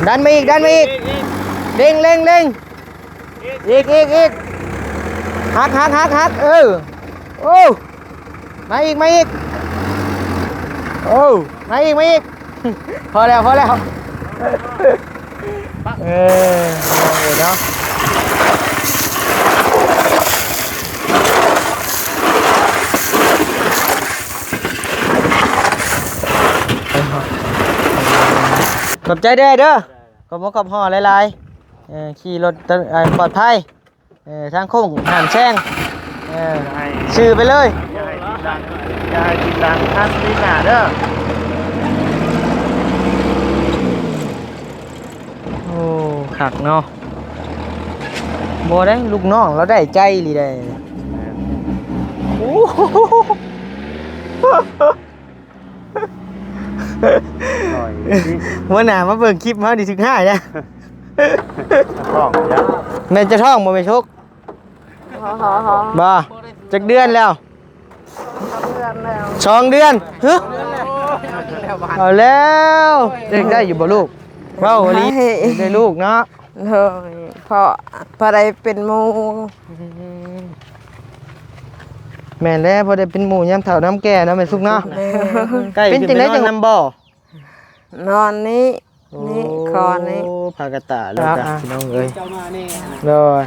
ดันมาอีกเร่งอีกหักโอ้มาอีกโอ้มาอีกพอแล้วเนาะขอบใจเด้อขอบห่อหลายๆขี่รถปลอดภัยทางโค้งห้ามแซงชื่อไปเลยอย่าให้กินดังท่านนี่หนาเด้อโอ้ขักเนาะโบได้ลูกน้องเราได้ใจเลยได้โอ้วันหน้ามาเบิ่งคลิปมาดิถึง5นะท่องแม่จะท่องบ่ไม่ชกบ่จักเดือนแล้ว2 เดือนฮึเอาแล้วเด็กได้อยู่บ่ลูกเว้าอีได้ลูกเนาะพอได้เป็นหมู่แม่นแล้วพอได้เป็นหมู่ยามเฒ่าน้ำแก่เนาะแม่สุกเนาะใกล้เป็นจังได๋จังนำบ่นอนนี่คอนี่ผากระตาแล้วจ้ะพี่น้องเอ้ยโดย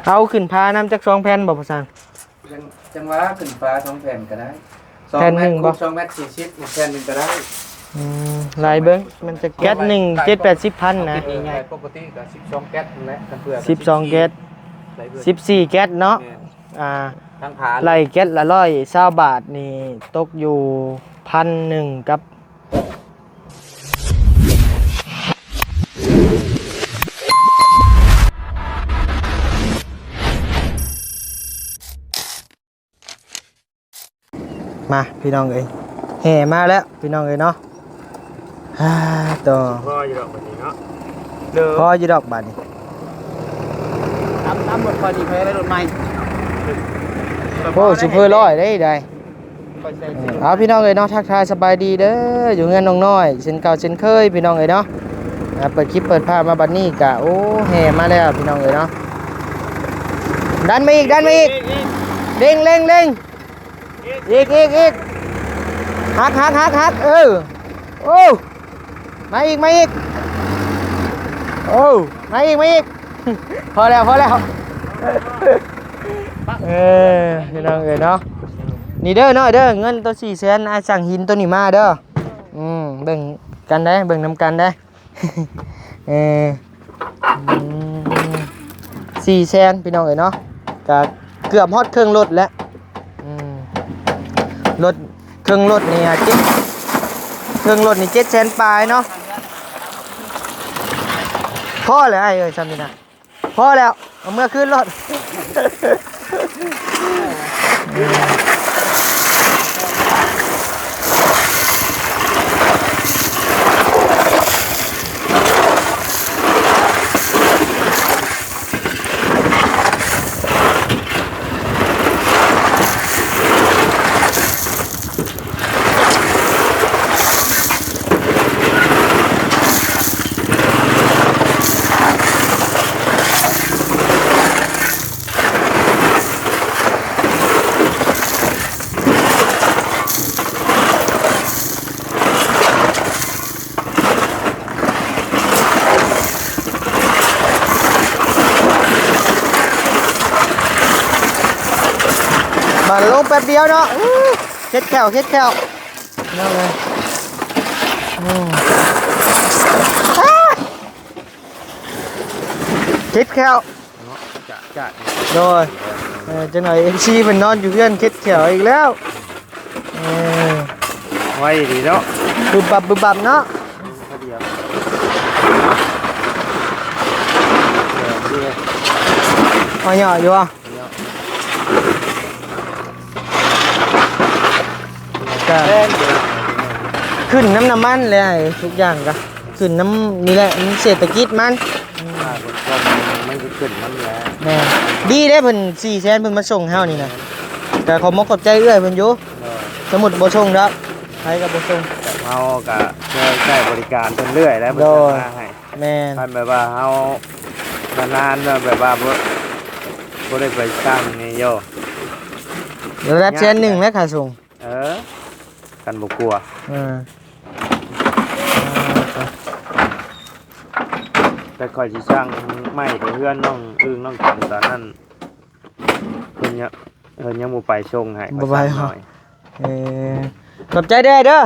เอาขึ้นพาน้ำจาก2 แผ่นบ่พ่อสังจังว่าขึ้นฟ้า2 แผ่นก็ได้แผ่นหนึ่งบ่2 เมตร 40อีกแผ่นหนึ่งก็ได้ลายเบิ้งมันจะแก๊ส1 7-80 พันนะปกติก็12 แก๊สนั่นแหละเพื่อ12 แก๊ส14 แก๊สเนาะทางผาไล่แก๊สละ120 บาทนี่ตกอยู่1,100กับมาพี่น้องเอ้ยแห่มาแล้วพี่น้องเอ้ยเนาะต่อพออยู่ดอกบัดนี้เนาะพออยู่ดอกบัดนี้น้ำหมดพอดีไปได้รถใหม่โอ้ซุปเปอร์ร้อยได้เอาพี่น้องเอ้ยเนาะทักทายสบายดีเด้ออยู่เงินน้องน้อยเช่นเก่าเช่นเคยพี่น้องเอ้ยเนาะเปิดคลิปเปิดภาพมาบัดนี้กะโอ้แห่มาแล้วพี่น้องเอ้ยเนาะดันมาอีกเร่งอีกหักโอ้มาอีกโอ้มาอีกพอแล้วพี่น้องเอ้ยเนาะนี่เด้อเงินตัว400,000อาสั่งหินตัวนี้มาเด้อเบิ่งกันได้เบิ่งนำกันได้400,000พี่น้องเอ้ยเนาะก็เกือบฮอดเครื่องรถแล้วรถเครื่องรถนี่เครื่องรถนี่700,000ปลายเนาะพอเลยไอ้เอ้ยจำนี่นะพอแล้วเอาเมื่อขึ้นรถมาลงแป๊บเดียวเนาะเค็ดแขวนั่นเลยเค็ดแขวโดยจังหน่อยMCมันนอนอยู่เพื่อนเค็ดแขวอีกแล้วไว้ดีเนาะบึบบับเนาะเอาหย่ออยู่อ่ะขึ้นน้ำมันเลยทุกอย่างก็ขึ้นน้ำนี่แหละเศรษฐกิจมันมันขึ้นมันแล้วแน่ดีได้เพิ่น400,000เพิ่นมาส่งเฮานี่นะแต่ขอขอบใจเอื้อยเพิ่นอยู่สมุดบ่ส่งดอก ไผก็บ่ส่ง เฮาก็เคยใช้บริการเพิ่นเรื่อยแล้วเพิ่น โดย มาให้ แม่น คันแบบว่าเฮานานๆแบบว่าบ่ได้ไปสร้างนี่โย ระดับเชนหนึ่งแม่ค่าส่ง กันบ่กลัว แต่คอยสิสร้างไม้กับเพื่อนน้องอึ้งน้องกันตอนนั้นเพิ่นยังบ่ไปส่งให้ บ่ไป ห เหรอ น่อย ขอบใจเด้อ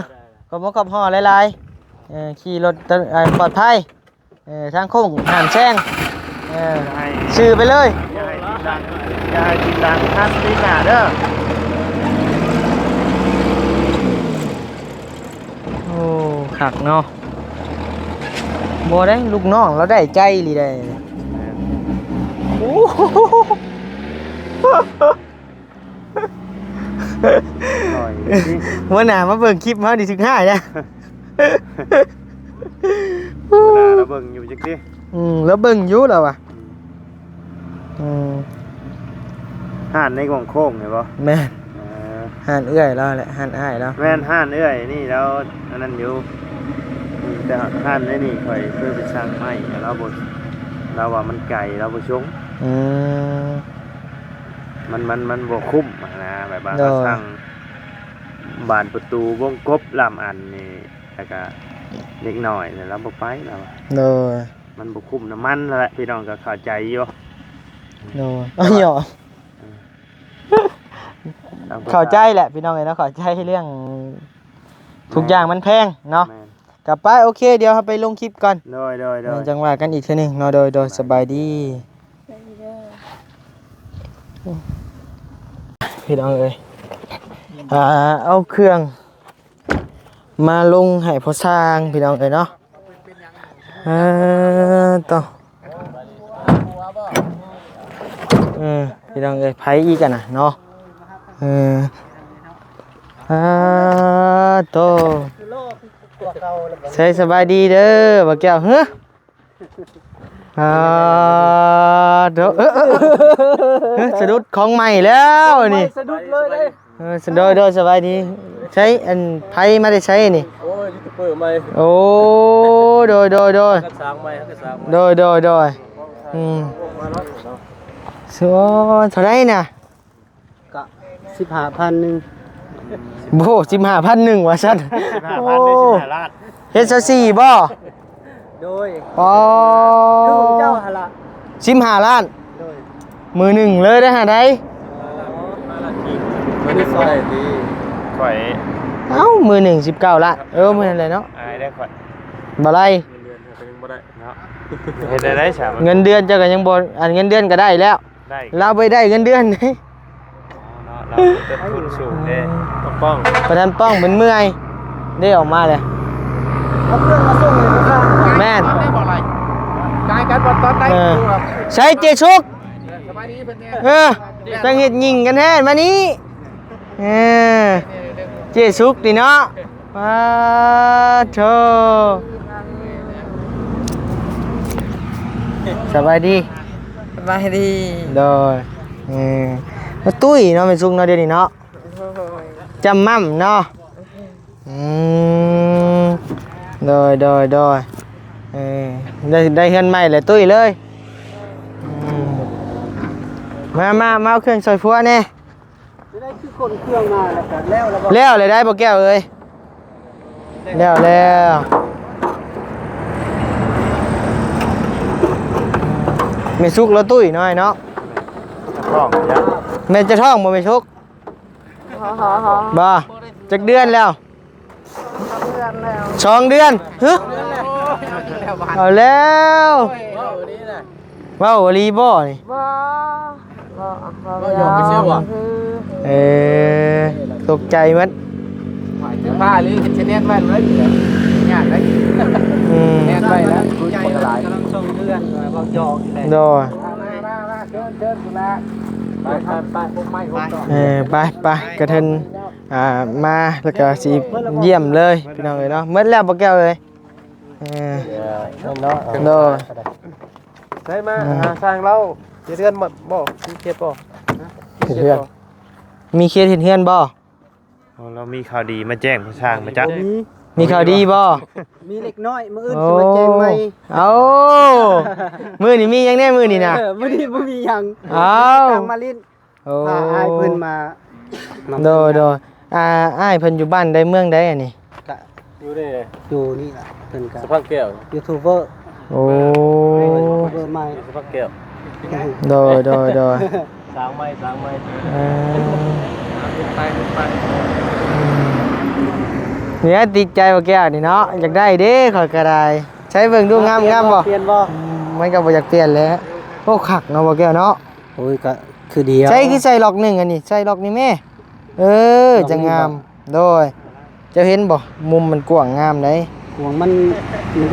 ขอบคุณขอบห่อหลายๆขี่รถปลอดภัยทางโค้งห้ามแซงให้ ชื่อไปเลย อย่าให้ติดดังอย่าให้ติดดังท่านตีหน้าเด้อ โอ้ขักเนาะบ่ได้ลูกน้องเราได้ใจอีหลีได้โอ้โห หน่อยสิ มื้อหน้ามาเบิ่งคลิปเฮาดิถึงหายนะ เวลาเราเบิ่งอยู่จักดิ แล้วเบิ่งอยู่แล้วว่ะห่านในกล่องโค้งเห็นบ่ แม่น เออ ห่านเอื้อยแล้วแหละห่านอ้ายแล้ว แม่นห่านเอ้ยนี่แล้วอันนั้นอยู่แต่ห่านในนี่ข่อยเคยไปสร้างไม้แล้วบ่เราว่ามันไกลเราบ่ชง อืม มันบ่คุ้มอะนะแบบว่า โดย เราสร้างบานประตูวงกบลำอันนี่แล้วก็เล็กน้อยเนี่ยเราบ่ไปแล้วอะ โดย มันบ่คุ้มน้ำมันนั่นแหละพี่น้องก็เข้าใจอยู่ โดยอ้ยอเข้าใจแหละพี่น้องเอ้ยเนาะเข้าใจเรื่องทุกอย่างมันแพงเนาะ แม่น กลับไปโอเคเดี๋ยวเราไปลงคลิปก่อน โดย จังหวะกันอีกทีหนึงเนาะโดยสบายดีพี่น้องเอ้ยเอาเครื่องมาลงให้พอสร้างพี่น้องเอ้ยเนาะต่อพี่น้องเอ้ยไผอีกกันนะเนาะโตใส่สบายดีเด้อบ่แก้วเฮ้อเด้อสะดุดของใหม่แล้วนี่ สะดุดเลยเลย สะดุดโดยสบายดีใช้อันไผมาได้ใช้นี่ โอ้ยยูทูบเบอร์ใหม่ โอ้โดย กระสางใหม่กระสาง โดยสวยเท่าไรน่ะ กะ15,000นึง โบ้15,100ว่าซั่น 15,000ได้15ล้าน เฮ็ดซะ4บ่ โดย อ๋อ คือเจ้าหนละ 15ล้าน โดย มือหนึ่งเลยได้หาได้ ไม่ได้ซอยดี ข่อย เอ้ามือหนึ่ง19ล้านมืออะไรเนาะ อายได้ข่อย บ่ไร เงินเดือนก็ยังบ่ได้ เนาะเฮ็ดได้ฉา เงินเดือนเจ้าก็ยังบ่อันเงินเดือนก็ได้แล้ว ได้ เราไปได้เงินเดือนนี่ เนาะเราจะทุนสูงเด้ป้อง ประธานป้องเป็นเมื่อยได้ออกมาเลย เอาเครื่องมาส่งเลยครับ แม่น ได้บ่ไรกายกันบ่ตอนได้ ใช้เจชุก สบายดีเพิ่นแน่ จังเฮ็ดยิงกันแท้มานี้เจชุกดิเนาะมาโธ่สบายดี สบายดี โดยมาตุ้ยเนาะเป็นซุกเนาะเดี๋ยวนี้เนาะจำมั่มเนาะโดยได้เงินใหม่เลยตุ้ยเลยมาเอาเครื่องใส่ฟัวแน่ จะได้คือคนเครื่องมาแล้วก็แล้วบ่ แล้วเลยได้บ่แก้วเอ้ยแล้วไม่ซุกแล้วตุ้ยน้อยเนาะ ป้องจ้ะ แม่จะท้องบ่ไม่ซุก บ่จักเดือนแล้ว2 เดือนฮึเอาแล้วว้าวลีบ่นี่ ยอมไปเชื่อว่ะ ตกใจมัน ถึงผ้าหรือเชนเน็ตไว้เลยยากได้แน่นไว้แล้วคือคนหลายกำลังส่งเดือนบางจอกนี่แหละ โดย มาเชิญคุณละไปพวกไม้พวกต่อ ไปกระเทินมาแล้วก็สิเยี่ยมเลยพี่น้องเอ้ยเนาะหมดแล้วบ่แก้วเลยโดย ใช่มาสร้างเราเดือนบ่มีเคสบ่ เห็นเฮือนมีเคสเห็นเฮือนบ่ เรามีข่าวดีมาแจ้งผู้สร้างมาจัก มีข่าวดีบ่ มีเล็กน้อยมื้ออื่นสิมาแจ้งใหม่ เอามื้อนี้มีหยังแน่มื้อนี้น่ะ มื้อนี้บ่มีหยัง เอ้า ทางมาลิ้น โอ้ พาอ้ายเพิ่นมา โดอ้ายเพิ่นอยู่บ้านใดเมืองใดอันนี้ อยู่นี่อยู่นี่ล่ะเพิ่นก็ สภาพแก้ว ยูทูบเบอร์ โอ้ เบอร์ใหม่ สภาพแก้ว โดย สร้างไม้เออ ไป เนี่ยติดใจบ่แก้วนี่เนาะอยากได้เด้ข่อยก็ได้ใช้เบิ่งดูงามบ่ เปลี่ยนบ่ มันก็บ่อยากเปลี่ยนแล้วโอ้คักเนาะบ่แก้วเนาะ โอ้ยก็คือเดียว ใช่คือใส่ล็อกหนึ่งอันนี้ใส่ล็อกนี่แม่จะงามโดยจะเห็นบ่มุมมันกว้างงามเลย ห่วงมัน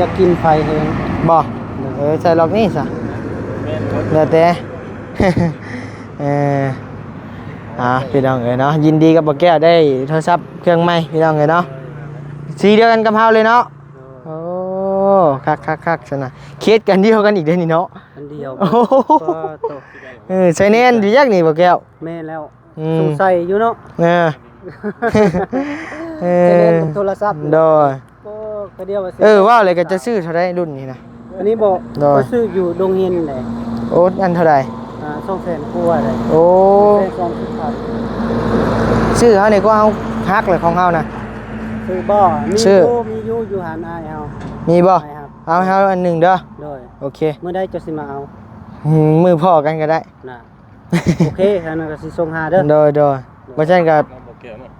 จะกินไฟเอง บ่ใส่ล็อกนี่ซะแล้วแต่ เออพี่น้องเอ้ยเนาะยินดีกับบ่แก้วได้โทรศัพท์เครื่องใหม่พี่น้องเอ้ยเนาะสีเดียวกันกับเฮาเลยเนาะโอ้คักๆซั่นน่ะเคสกันเดียวกันอีกเด้อนี่เนาะ อันเดียว โอ้โห ก็ตก ใส่แน่นอยู่ยักนี่บ่แก้ว แม่แล้วสงสัยอยู่เนาะ เออ จะเล่นกับโทรศัพท์ โดย ก็เดียวว่าสิ ว่าอะไรก็จะซื้อเท่าไรรุ่นนี้นะ อันนี้บอก ได้ ก็ซื้ออยู่ดงเฮียนแหละ โอ้อันเท่าไร 200,000กว่าเลย โอ้ 200,000 ซื้อเขาเนี่ยก็เอาฮักเลยของเขานะ ซื้อบ่มี ซื้อ อยู่หานอ้ายเฮา มีบ่ อ้ายครับ เอาให้เขาอันหนึ่งเด้อ โดย โอเค เมื่อใดจะสิมาเอา มือพ่อกันก็ได้ น่ะ โอเคอันนั้นก็สิส่งหาเด้อ โดยบ่ใช่กับ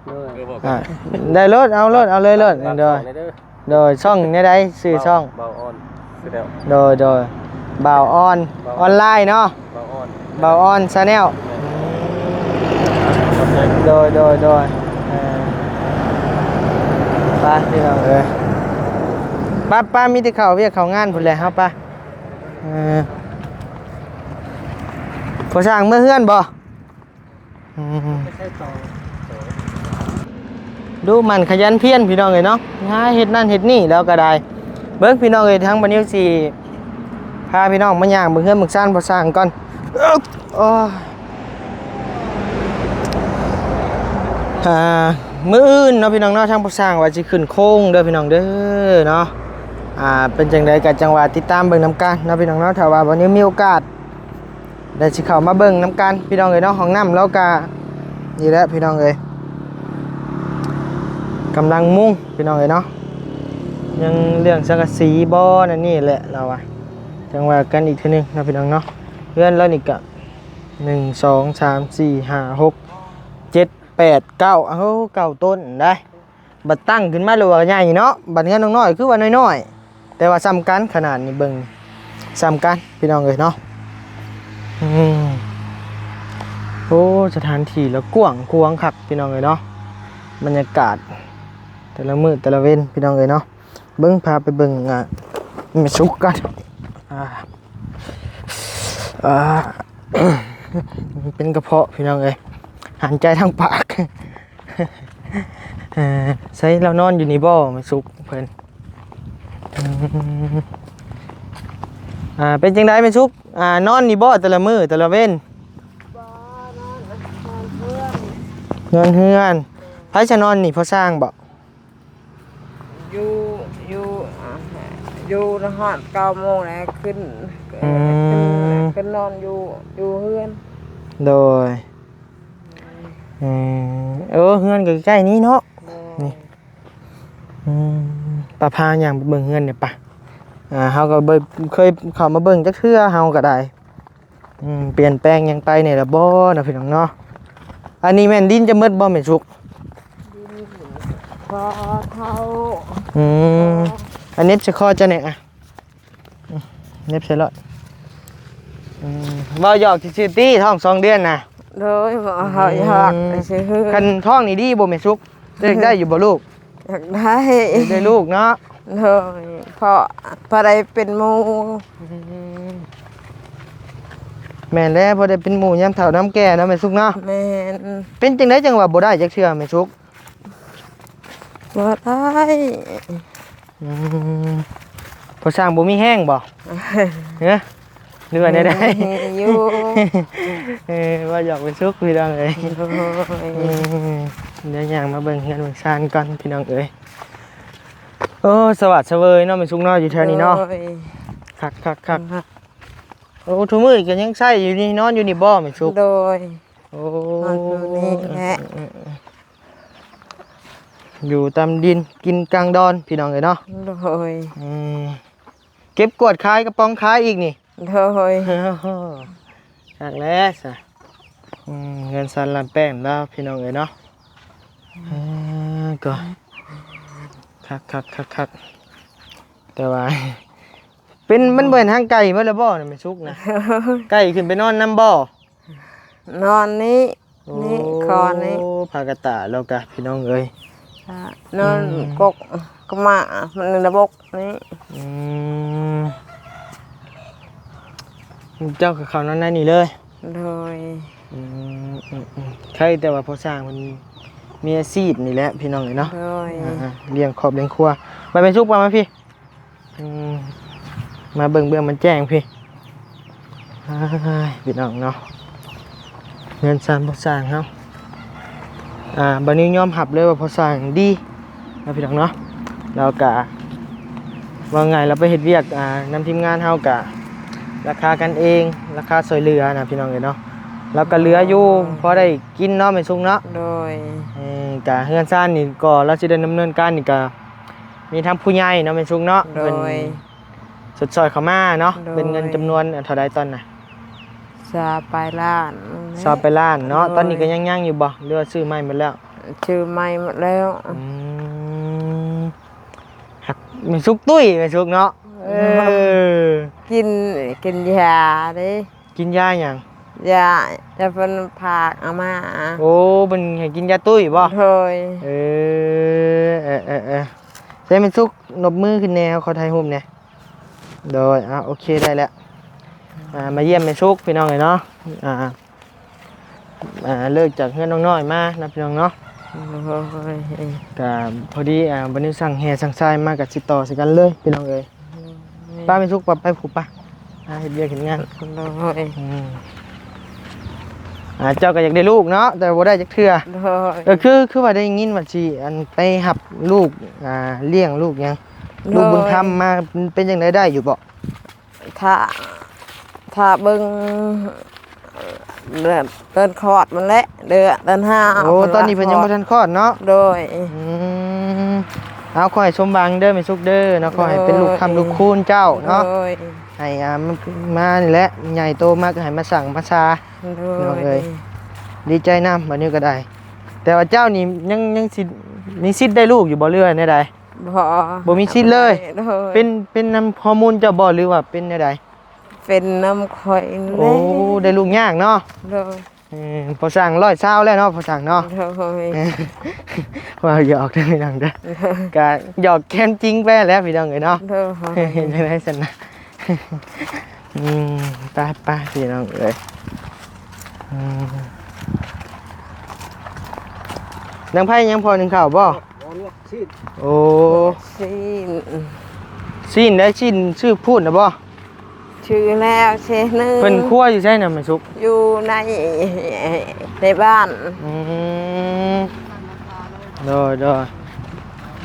โดย อ่าได้รถเอาเลยรถโดยช่องนี้ได้ซื้อช่อง เบาอ่อนคือแล้ว โดยบ่าวออนออนไลน์เนาะ เบาอ่อน บ่าวออนชาแนลโดยไปพี่น้องป้ามีแต่เขาเวียกเขางานพุ่นแหละครับป้าพอช่างเมื่อเฮือนบ่ดูมันขยันเพียรพี่น้องเลยเนาะหาเฮ็ดนั่นเฮ็ดนี่แล้วก็ได้เบิ่งพี่น้องเลยทั้งบัดนี้สิพาพี่น้องมาย่างเบิ่งเฮือนเบิ่งซ่านพอสร้างก่อนโอ้มื้ออื่นเนาะพี่น้องเนาะทางพอสร้างว่าสิขึ้นโค้งเด้อพี่น้องเด้อเนาะเป็นจังได๋ก็จังว่าติดตามเบิ่งนำกันเนาะพี่น้องเนาะถ้าว่าวันนี้มีโอกาสได้สิเข้ามาเบิ่งนำกันพี่น้องเอ้ยเนาะห้องน้ำแล้วก็นี่แหละพี่น้องเอ้ยกำลังมุ่งพี่น้องเอ้ยเนาะยังเรื่องสังกะสีบ่นั่นนี่แหละเราอะจังว่ากันอีกทีนึงนะพี่น้องเนาะเพื่อนแล้วนี่ก็1 2 3 4 5 6 7 8 9เก้าต้นได้บัดตั้งขึ้นมาเลยว่าใหญ่เนาะบัดเงินน้อยๆคือว่าน้อยๆแต่ว่าซ้ำกันขนาดนี้เบิ่งซ้ำกันพี่น้องเอ้ยเนาะโอ้สถานที่แล้วกว้างควางคักพี่น้องเอ้ยเนาะบรรยากาศแต่ละมื้อแต่ละเว้นพี่น้องเอ้ยเนาะเบิ่งพาไปเบิ่งไม่สุกกันเป็นกระเพาะพี่น้องเอ้ยหันใจทางปากใส่เรานอนอยู่นี่บ่ไม่สุกเพิ่นเป็นจังได๋ไม่สุกนอนนี่บ่แต่ละมื้อแต่ละเว้นนอนเฮือนไผจะนอนนี่พอสร้างบ่อยู่ฮอด9 โมงแล้วขึ้นนอนอยู่เฮือน โดยเฮือนก็ใกล้นี้เนาะนี่ป้าพาอย่างไปเบิ่งเฮือนเนี่ยป่ะเฮาก็เคยเข้ามาเบิ่งจักเทื่อเฮาก็ได้เปลี่ยนแปลงหยังไปนี่ล่ะบ่นะพี่น้องเนาะอันนี้แม่นดินจะหมดบ่แม่นสุก พอเท่า อันนี้จะข้อจะเนี่ยเน็บใช่แล้วบ่หยอกซื่อๆตี้ท้อง2 เดือนน่ะ เลยบ่เฮาอยากสิเฮือ คันท้องนี่ดีบ่แม่สุกได้อยู่บ่ลูก อยากได้ ได้ลูกเนาะ เลยเพราะพอได้เป็นหมู่ แม่นแล้วพอได้เป็นหมู่ยามเฒ่าน้ำแก่เนาะแม่สุกเนาะ แม่น เป็นจังได๋จังว่าบ่ได้จักเทื่อแม่สุก บ่ได้ พอสร้างบ่มีแห้งบ่เฮ้อหรือว่าได้ อยู่ ว่าหยอกไปสุกพี่น้องเอ้ย เดี๋ยวย่างมาเบิ่งเฮือนเบิ่งซ่านก่อนพี่น้องเอ้ยโอ้สวัสดิ์เสวยเนาะแม่สุกเนาะอยู่แถวนี้เนาะ โดย คักโอ้ทุกมื้อก็ยังใช้อยู่นี่นอนอยู่นี่บ่แม่สุก โดย โอ้ นอนอยู่นี่แหละ อยู่ตามดินกินกลางดอนพี่น้องเอ้ยเนาะ โดย อืมเก็บกวาดขายกระป๋องขายอีกนี่ โดย จากแล้วซะเงินสันลำแป้งแล้วพี่น้องเอ้ยเนาะก็คักแต่ว่า เป็นมันเบิ่นทางไก่มาแล้วบ่นี่ไม่สุกนะไก่ขึ้นไปนอนน้ำบ่ นอนนี้นี่คอนี้ โอ้พากระตาแล้วกะพี่น้องเอ้ย นอนกกกมามันระบกนี่ อืมเจ้ากับเขานอนในนี่เลย โดย ใช่แต่ว่าพอสร้างมันมีอาชีพนี่แหละพี่น้องเลยเนาะ โดย เลี้ยงครอบเลี้ยงครัวไปเป็นชุกมาพี่มาเบิ่งมันแจ้งพี่พี่น้องเนาะเงินสร้างพอสร้างเนาะบัดนี้ยอมหับเลยว่าพอสร้างดีนะพี่น้องเนาะเรากะว่าไงเราไปเฮ็ดเวียกนำทีมงานเฮากะราคากันเองราคาสวยเรือนะพี่น้องเลยเนาะแล้วก็เหลืออยู่พอได้กินเนาะแม่ซุงเนาะ โดย กะเฮือนซ่านนี่ก็เราสิได้ดำเนินการนี่ก็มีทั้งผู้ใหญ่เนาะแม่ซุงเนาะ โด เป็น ย สดซอยเข้ามาเนาะ โดย เป็นเงินจำนวนเท่าใดตอนน่ะ ซาไปล้าน สอบไปล้านเนาะ โดย ตอนนี้ก็ยังอยู่บ่หรือว่าซื้อใหม่หมดแล้ว ชื่อใหม่หมดแล้ว หักแม่ซุกตุ้ยแม่ซุกเนาะกินยาเด้ กินยาหยัง ยาจะเป็นผักเอามา โอ้เป็นให้กินยาตุ้ยบ่ โดย ใช้เป็นซุกนบมือขึ้นแนวขอถ่ายรูปเนี่ยโดยโอเคได้แล้วมาเยี่ยมแม่ซุกพี่น้องเลยเนาะเลิกจากเพื่อนน้องน้อยมานะพี่น้องเนาะ โดย ก็พอดีวันนี้สั่งแห่สั่งทรายมากับติดต่อสิกันเลยพี่น้องเลยป้าแม่ซุกป้าไปผูกป้าเฮ็ดเวียกเฮ็ดงาน โดย เจ้าก็อยากได้ลูกเนาะแต่บ่ได้จักเทื่อ โดย คือว่าได้ยินว่าสิอันไปหับลูกเลี้ยงลูกหยังลูกบุญธรรมมาเป็นจังไดได้อยู่บ่ ถ้าเบิ่งเดินคอดมันแหละเดินห้า โอ้ตอนนี้เพิ่นยังบ่ทันคลอดเนาะ โดย เอาขอให้สมหวังเด้อแม่ซุกเด้อเนาะขอให้เป็นลูกคำลูกคูณเจ้าเนาะ โดย ให้มานี่แหละใหญ่โตมากก็ให้มาสั่งมาซา โด น้อง ย เอ้ย ดีใจนำบัดนี้ก็ได้ แต่ว่าเจ้านี่ยังสิมีสิทธิ์ได้ลูกอยู่บ่เรื่อยแน่ใด บ่มีสิทธิ์เลย โดย เป็นน้ำฮอร์โมนเจ้าบ่หรือว่าเป็นแนวใด เป็นน้ำข่อย โอ้ได้ลูกยากเนาะ โดย พอสั่ง120แล้วเนาะพอสั่งเนาะ โดย ว่าหยอกได้พี่น้องเด้อก็หยอกแค้นจริงไปแล้วพี่น้องเอ้ยเนาะ โดย เห็นจังได๋ซั่นนะไปพี่น้องเอ้ยนางไผยังพอนึงข้าวบ่โอ้ ชื่อ สิ้นได้สิ้นชื่อพูดนะบ่ ชื่อแล้วเชนึง เพิ่นครัวอยู่ใช่น่ะแม่สุก อยู่ในบ้าน โดย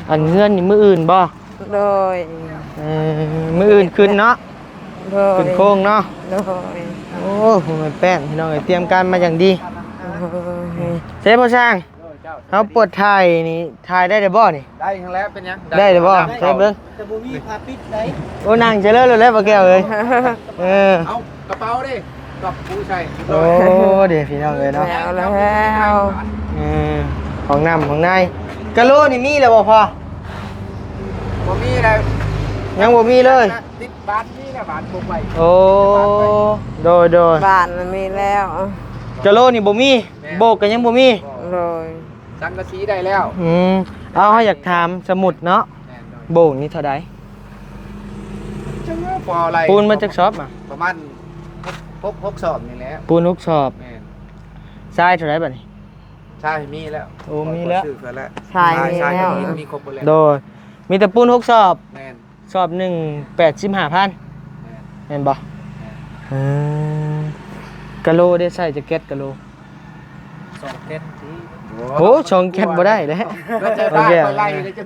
อันเงื่อนนี่มื้ออื่นบ่ โดย มื้ออื่นขึ้นเนาะ โดย ขึ้นโค้งเนาะ โดย โอ้โหแป้นพี่น้องเอ้ยเตรียมการมาอย่างดีเซ่บ่ช่างเฮาปวดถ่ายนี่ถ่ายได้บ่นี่ ได้ทั้งแล้วเป็นยัง ได้บ่ใช่เบิ่ง แต่บ่มีพาปิดได้ โอ้นั่งเจริญแล้วบ่แก้วเอ้ยเออ เอากระเป๋าดิกับผู้ใช้ โอ้เดี๋ยวพี่น้องเอ้ยเนาะ แล้ว ของน้ำของในกะโหลนี่มีแล้วบ่พอ บ่มีอะไร ยังบ่มีเลย ติดบ้านนี่นะบ้านบ่ไป โอ้โดย บ้านมันมีแล้ว กะโหลนี่บ่มีโบกก็ยังบ่มี โดย สังกะสีได้แล้ว เอาเฮาอยากถามสมุดเนาะ แม่นโดย โบกนี่เท่าใด จังว่าพออะไร ปูนมาจากช็อปอ่ะ ประมาณ6สอบนี่แหละ ปูนทุกสอบ แม่น ทรายเท่าใดบัดนี้ ใช่มีแล้ว โอ้มีแล้ว ซื้อกันแล้ว ชายมีแล้ว มีครบหมดแล้ว โดยมีแต่ปูน6สอบ แม่น สอบหนึ่ง85,000 แม่น แม่นบ่กะโหลได้ใส่แจ็คเก็ตกะโหล 2เม็ดที่ โหชงแคทบ่ได้เด้ แล้วใจป้าไปไล่เลยจะ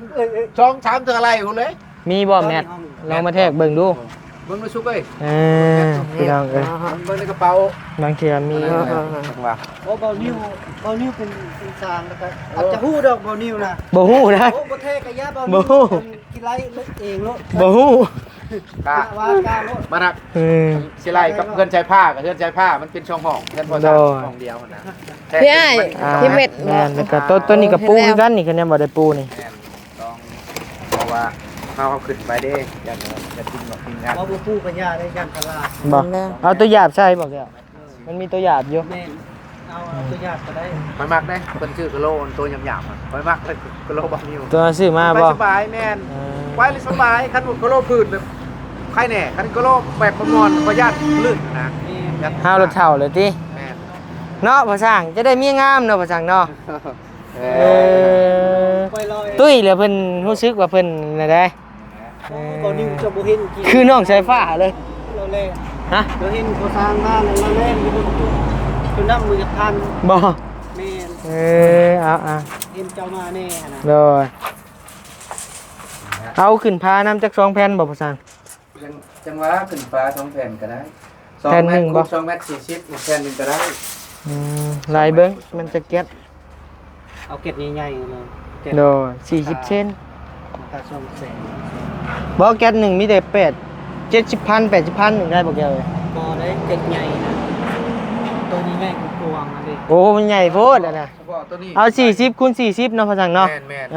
ช่อง3เธออะไรพุ่นเลย มีบ่แมทลองมาแทกเบิ่งดู เบิ่งดูซุกเอ้ย พี่น้องเอ้ย เบิ่งในกระเป๋า บางเทีมี ว่า โอ้เบานิ้วเป็นสร้างแล้วก็อาจจะฮู้ดอกเบานิ้วนะ บ่ฮู้นะ โอ้บ่เทกะยะเบา บ่ นิ้ว ฮู้ กินไรเองโลด บ่ฮู้ กะ ว่ากล้าโลด มานักสิไล่กับเพื่อนชายผ้ากับเพื่อนชายผ้ามันเป็นช่องห้องเพื่อนพอสามห้องเดียวนะ พี่อ้ายพี่เม็ด แม่นแล้วก็ต้นนี้ก็ปูคือกันนี่คะแนนบ่ได้ปูนี่ ต้องเพราะว่าเขาขึ้นไปเด้อย่ากินแบบกินงาน บ่ฮู้ปัญญาได้ยันตลาด บ่เอาตัวหยาบใส่บ่แกมันมีตัวหยาบอยู่ แม่นเอาตัวอย่างก็ได้ คอยมักได้คนชื่อกะโลตัวหยาบๆคอยมักเลยกะโลบางนิ้ว ตัวซื้อมา ไป บ่ สบายแม่นไปเลยสบายคันกะโลพื้นแบบใครแน่คันกะโลแบบประมอนประหยัดลื่นนะ ห้าวรถเฒ่าเลยติ แม่น เนาะพ่อช่างจะได้มีงามเนาะพ่อช่างเนาะปล่อยลอย ตุ้ยแล้วเพิ่นรู้สึกว่าเพิ่นน่ะได้ เบานิ้วจะบ่เห็นกิน คือน้องสายฟ้าเลย เราเล่ ฮะ เราเห็นเขาสร้างบ้านแล้วเราเล่นอยู่บนตู้คือน้ำมือทัน บ่ แม่น เอา เห็นเจ้ามาแน่นะ โดยเอาขึ้นพาน้ำจาก2แผ่นบ่พ่อช่าง จังหวะขึ้นฟ้า2แผ่นก็ได้ แผ่นหนึ่งบ่ 2 เมตร40อีกแผ่นหนึงก็ได้ ลายเบิ่งมันจะเก็ต เอาเก็ดใหญ่ๆเลยเก็ด โดย40เซน ตาช่องแสง บ่แก๊สหนึ่งมีแต่8 70,000 80,000นึงได้บ่แกเอ้ย บ่ได้เก็ดใหญ่นะตัวนี้ใหญ่กว่าอันนี้ โอ้มันใหญ่โพดอะนะ เฉพาะตัวนี้ เอา40คูณ40เนาะพ่อช่างเนาะ แม่น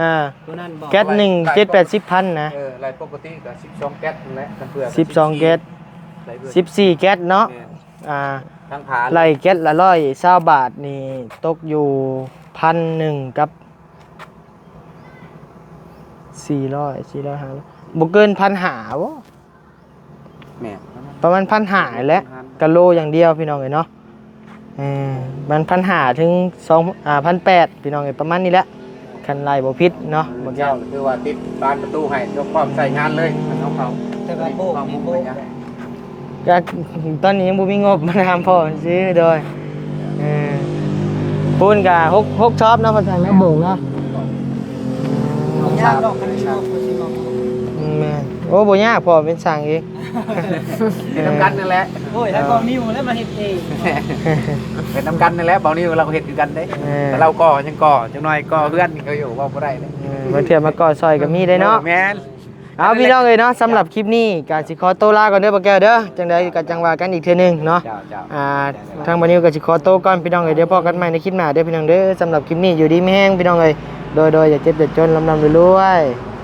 ตัวนั้นบ่ แก๊สหนึ่ง70-80,000นะ รายปกติก็12แก๊สนั่นแหละกันเพื่อ 12แก๊ส14แก๊สเนาะทั้งผา ไล่แก๊สละ120บาทนี่ตกอยู่1,100กับ400 500บ่เกิน1,500บ่ แม่ ประมาณ1,500แหละกะโลอย่างเดียวพี่น้องเอ้ยเนาะมัน1,500ถึง1,800พี่น้องเอ้ยประมาณนี้แหละคันไล่บ่ผิดเนาะบ่ เจ้าคือว่าติดบานประตูให้ยกความใส่งานเลยน้องเขา แต่ว่าโบกนี่โบก ก็ตอนนี้ยังบ่มีงบมาทำพ่อซื้อโดยปูนก็6ชอบเนาะพ่อช่างเนาะบ่งเนาะ ยากดอกคันนี้บ่สิบ่ แม่นโอ้บ่ยากพ่อเป็นช่างเอง เป็นน้ำกันนั่นแหละ โอ้ยถ้าก็นิ้วแล้วมาเฮ็ดเอง เป็นน้ำกันนั่นแหละเบานี่เราเห็นคือกันได้แต่เราก่อยังก่อจังหน่อยก่อเพื่อนก็อยู่ว่าบ่ได้เลย มาเถื่อมาก่อซอยก็มีได้เนาะ แม่น เอาพี่น้องเอ้ยเนาะสำหรับคลิปนี้ก็สิขอตัวลาก่อนเด้อบ่แก้วเด้อจังไดก็จังว่ากันอีกเทื่อนึงเนาะ เจ้า ทางบัดนี้ก็สิขอตัวก่อนพี่น้องเอ้ยเดี๋ยวพบกันใหม่ในคลิปหน้าเด้อพี่น้องเด้อสำหรับคลิปนี้อยู่ดีมีแฮงพี่น้องเอ้ยโดยอย่าเจ็บอย่าจนลำรวยๆ